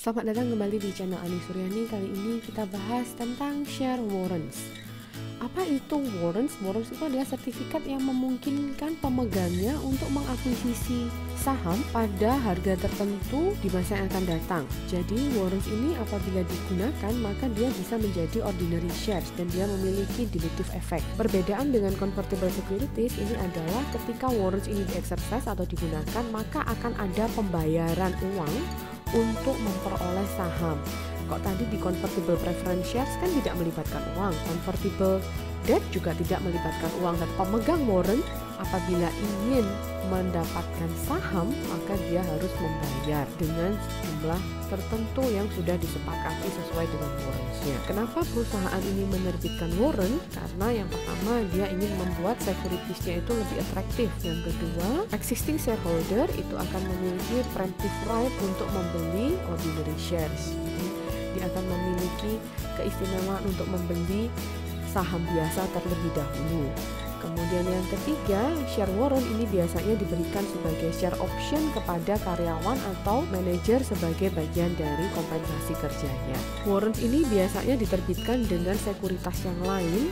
Selamat datang kembali di channel Ani Suryani. Kali ini kita bahas tentang share warrants. Apa itu warrants? Warrants itu adalah sertifikat yang memungkinkan pemegangnya untuk mengakuisisi saham pada harga tertentu di masa yang akan datang. Jadi warrants ini apabila digunakan maka dia bisa menjadi ordinary shares dan dia memiliki dilutive effect. Perbedaan dengan convertible securities ini adalah ketika warrants ini di-exercise atau digunakan maka akan ada pembayaran uang untuk memperoleh saham. Kok tadi di convertible preference shares kan tidak melibatkan uang, convertible debt juga tidak melibatkan uang, dan pemegang warrant apabila ingin mendapatkan saham maka dia harus membayar dengan jumlah tertentu yang sudah disepakati sesuai dengan warrantsnya. Kenapa perusahaan ini menerbitkan warrant? Karena yang pertama dia ingin membuat securitiesnya itu lebih atraktif. Yang kedua, existing shareholder itu akan memiliki preemptive right untuk membeli ordinary shares. Jadi, dia akan memiliki keistimewaan untuk membeli saham biasa terlebih dahulu. Kemudian yang ketiga, share warrant ini biasanya diberikan sebagai share option kepada karyawan atau manajer sebagai bagian dari kompensasi kerjanya. Warrant ini biasanya diterbitkan dengan sekuritas yang lain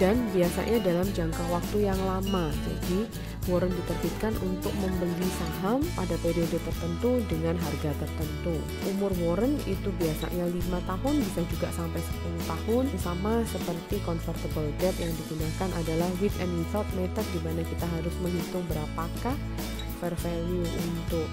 dan biasanya dalam jangka waktu yang lama. Jadi warrant diterbitkan untuk membeli saham pada periode tertentu dengan harga tertentu. Umur warrant itu biasanya 5 tahun, bisa juga sampai 10 tahun. Sama seperti convertible debt yang digunakan adalah with and without method, di mana kita harus menghitung berapakah fair value untuk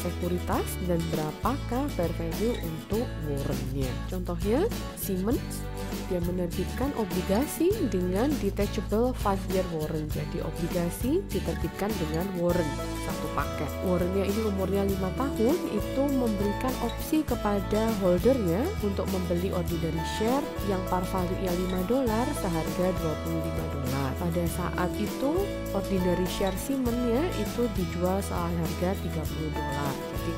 sekuritas dan berapakah fair value untuk warrantnya. Contohnya Siemens, dia menerbitkan obligasi dengan detachable 5-year warrant. Jadi obligasi diterbitkan dengan warrant satu paket. Warrantnya ini umurnya 5 tahun, itu memberikan opsi kepada holdernya untuk membeli ordinary share yang par value-nya $5 seharga $25. Pada saat itu ordinary share Siemens-nya itu dijual seharga $30. Jadi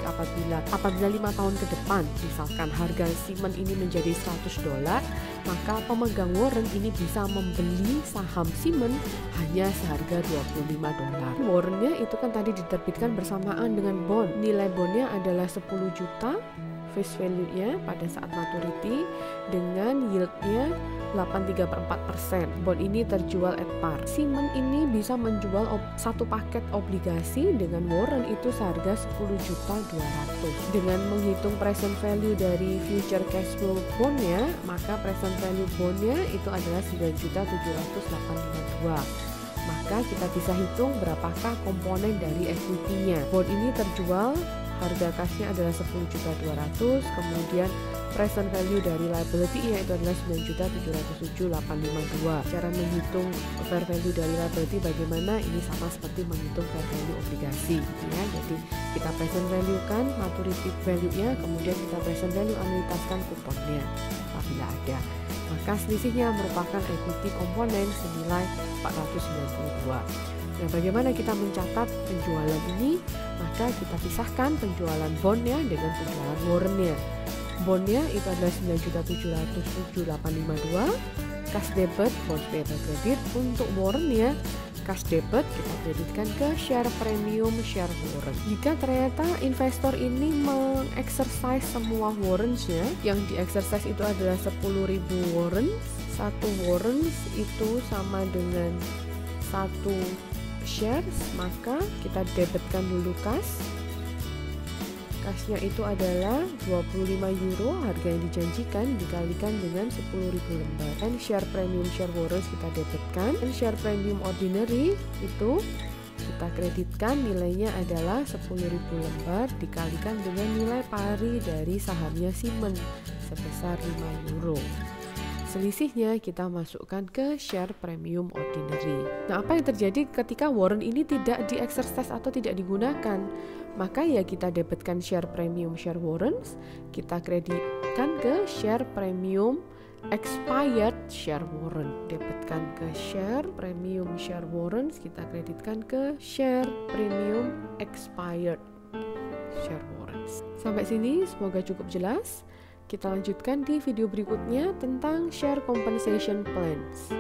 apabila 5 tahun ke depan misalkan harga Siemens ini menjadi $100, maka pemegang warrant ini bisa membeli saham Siemens hanya seharga $25. Warrantnya itu kan tadi diterbitkan bersamaan dengan bond. Nilai bondnya adalah 10 juta face value-nya pada saat maturity dengan yield-nya 8,34%. Bond ini terjual at par. Siemens ini bisa menjual satu paket obligasi dengan warrant itu seharga 10.200.000. Dengan menghitung present value dari future cash flow bondnya, maka present value bondnya itu adalah 9.782.000. Maka kita bisa hitung berapakah komponen dari equity-nya. Bond ini terjual, harga cashnya adalah 10.200.000, kemudian present value dari liability-nya itu adalah 9.707.852. Cara menghitung fair value dari liability bagaimana? Ini sama seperti menghitung fair value obligasi, ya. Jadi kita present value kan maturity value-nya, kemudian kita present value anuitaskan kuponnya apabila ada. Maka selisihnya merupakan equity komponen senilai 492. Nah, bagaimana kita mencatat penjualan ini? Maka kita pisahkan penjualan bondnya dengan penjualan warrantnya. Bondnya itu adalah 9.707.852, cash debit, bonds payable credit. Untuk warrantnya, cash debit kita kreditkan ke share premium share warrant. Jika ternyata investor ini mengexercise semua warrantsnya, yang di-exercise itu adalah 10.000 warrants, satu warrants itu sama dengan satu shares, maka kita debitkan dulu cashnya itu adalah €25 harga yang dijanjikan dikalikan dengan 10.000 lembar. Dan share premium share warrants kita debitkan, dan share premium ordinary itu kita kreditkan, nilainya adalah 10.000 lembar dikalikan dengan nilai pari dari sahamnya Siemens sebesar €5. Selisihnya kita masukkan ke share premium ordinary. Nah, apa yang terjadi ketika warrant ini tidak di-exercise atau tidak digunakan? Maka ya kita debitkan share premium share warrants, kita kreditkan ke share premium expired share warrant. Debitkan ke share premium share warrants, kita kreditkan ke share premium expired share warrants. Sampai sini semoga cukup jelas. Kita lanjutkan di video berikutnya tentang share compensation plans.